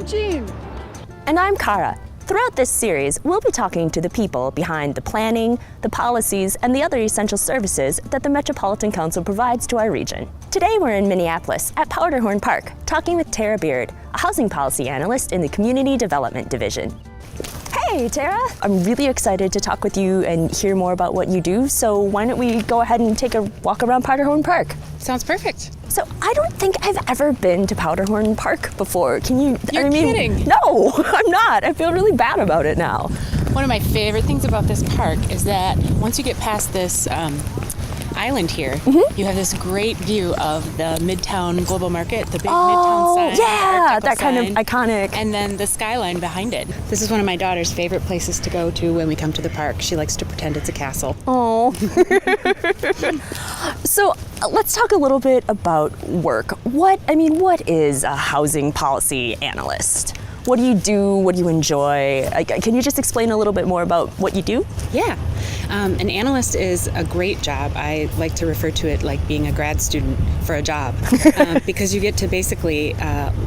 Gene. And I'm Cara. Throughout this series, we'll be talking to the people behind the planning, the policies, and the other essential services that the Metropolitan Council provides to our region. Today we're in Minneapolis at Powderhorn Park, talking with Tara Beard, a housing policy analyst in the Community Development Division. Hey, Tara! I'm really excited to talk with you and hear more about what you do, so why don't we go ahead and take a walk around Powderhorn Park? Sounds perfect. So I don't think I've ever been to Powderhorn Park before. Can you? You're kidding. No, I'm not. I feel really bad about it now. One of my favorite things about this park is that once you get past this island here, you have this great view of the Midtown Global Market, the big Midtown sign. Yeah, that sign, kind of iconic. And then the skyline behind it. This is one of my daughter's favorite places to go to when we come to the park. She likes to pretend it's a castle. Oh. So let's talk a little bit about work. What is a housing policy analyst? What do you do? What do you enjoy? Can you just explain a little bit more about what you do? Yeah. An analyst is a great job. I like to refer to it like being a grad student for a job because you get to basically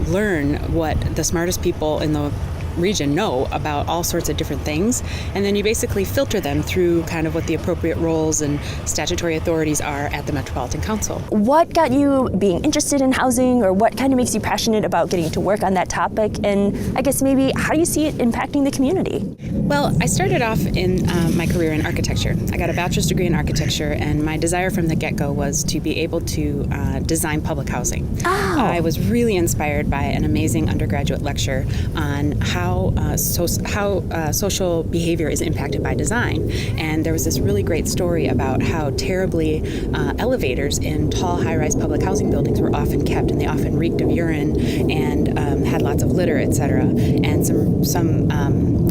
learn what the smartest people in the region know about all sorts of different things, and then you basically filter them through kind of what the appropriate roles and statutory authorities are at the Metropolitan Council. What got you being interested in housing, or what kind of makes you passionate about getting to work on that topic, and I guess maybe how do you see it impacting the community? Well, I started off in my career in architecture. I got a bachelor's degree in architecture, and my desire from the get-go was to be able to design public housing. Oh. I was really inspired by an amazing undergraduate lecture on how social behavior is impacted by design. And there was this really great story about how terribly elevators in tall, high-rise public housing buildings were often kept, and they often reeked of urine and had lots of litter, etc. And some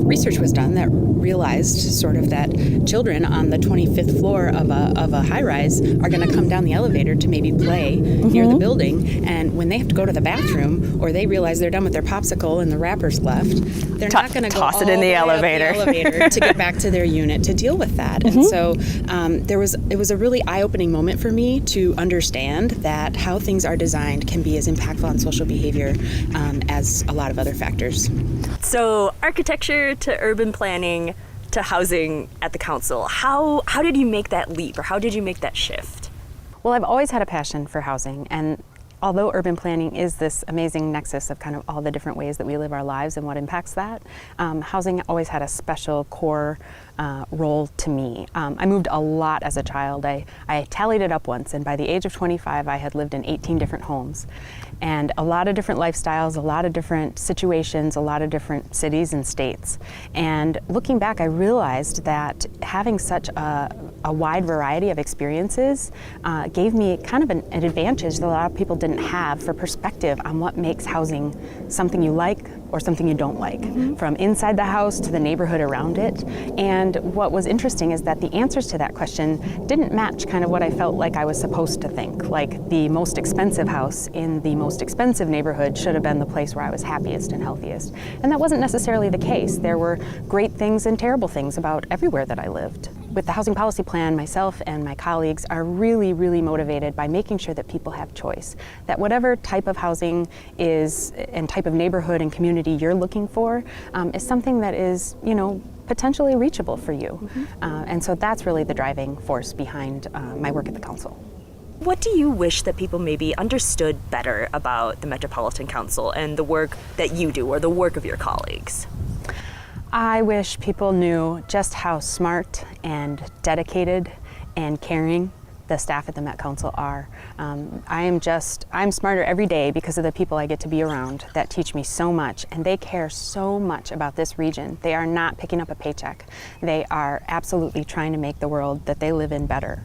research was done that realized sort of that children on the 25th floor of a high-rise are going to come down the elevator to maybe play near the building, and when they have to go to the bathroom or they realize they're done with their popsicle and the wrapper's left, they're not going to go toss it in the elevator to get back to their unit to deal with that. And so it was a really eye-opening moment for me to understand that how things are designed can be as impactful on social behavior as a lot of other factors. So architecture to urban planning to housing at the council, how did you make that leap, or how did you make that shift? Well, I've always had a passion for housing, and although urban planning is this amazing nexus of kind of all the different ways that we live our lives and what impacts that, housing always had a special core role to me. I moved a lot as a child. I tallied it up once, and by the age of 25, I had lived in 18 different homes. And a lot of different lifestyles, a lot of different situations, a lot of different cities and states. And looking back, I realized that having such a wide variety of experiences gave me kind of an advantage that a lot of people didn't have for perspective on what makes housing something you like or something you don't like, from inside the house to the neighborhood around it. And what was interesting is that the answers to that question didn't match kind of what I felt like I was supposed to think, like the most expensive house in the most expensive neighborhood should have been the place where I was happiest and healthiest. And that wasn't necessarily the case. There were great things and terrible things about everywhere that I lived. With the housing policy plan, myself and my colleagues are really, really motivated by making sure that people have choice, that whatever type of housing is and type of neighborhood and community you're looking for is something that is, potentially reachable for you. And so that's really the driving force behind my work at the council. What do you wish that people maybe understood better about the Metropolitan Council and the work that you do, or the work of your colleagues? I wish people knew just how smart and dedicated and caring the staff at the Met Council are. I'm smarter every day because of the people I get to be around that teach me so much, and they care so much about this region. They are not picking up a paycheck. They are absolutely trying to make the world that they live in better.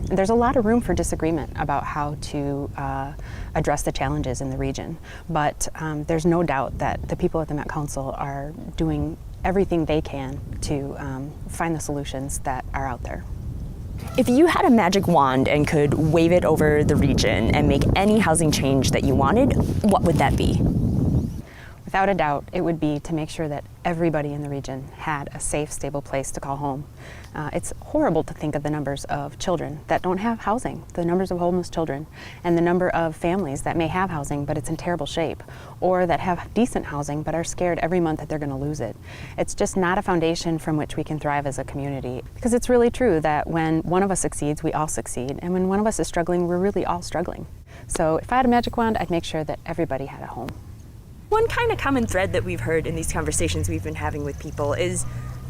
There's a lot of room for disagreement about how to address the challenges in the region, but there's no doubt that the people at the Met Council are doing everything they can to find the solutions that are out there. If you had a magic wand and could wave it over the region and make any housing change that you wanted, what would that be? With Without a doubt, it would be to make sure that everybody in the region had a safe, stable place to call home. It's horrible to think of the numbers of children that don't have housing, the numbers of homeless children, and the number of families that may have housing but it's in terrible shape, or that have decent housing but are scared every month that they're going to lose it. It's just not a foundation from which we can thrive as a community. Because it's really true that when one of us succeeds, we all succeed, and when one of us is struggling, we're really all struggling. So if I had a magic wand, I'd make sure that everybody had a home. One kind of common thread that we've heard in these conversations we've been having with people is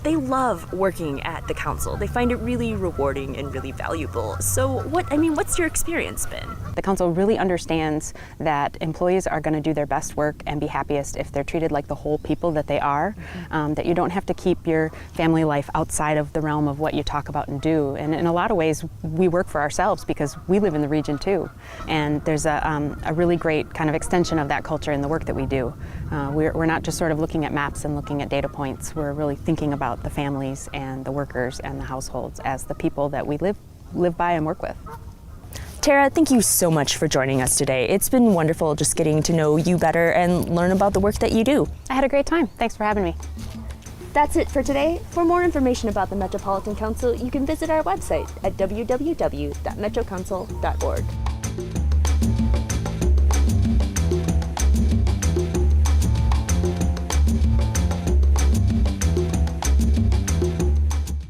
they love working at the council. They find it really rewarding and really valuable. So what's your experience been? The council really understands that employees are going to do their best work and be happiest if they're treated like the whole people that they are, that you don't have to keep your family life outside of the realm of what you talk about and do. And in a lot of ways, we work for ourselves because we live in the region too. And there's a really great kind of extension of that culture in the work that we do. We're not just sort of looking at maps and looking at data points. We're really thinking about the families and the workers and the households as the people that we live by and work with. Tara, thank you so much for joining us today. It's been wonderful just getting to know you better and learn about the work that you do. I had a great time. Thanks for having me. That's it for today. For more information about the Metropolitan Council, you can visit our website at www.metrocouncil.org.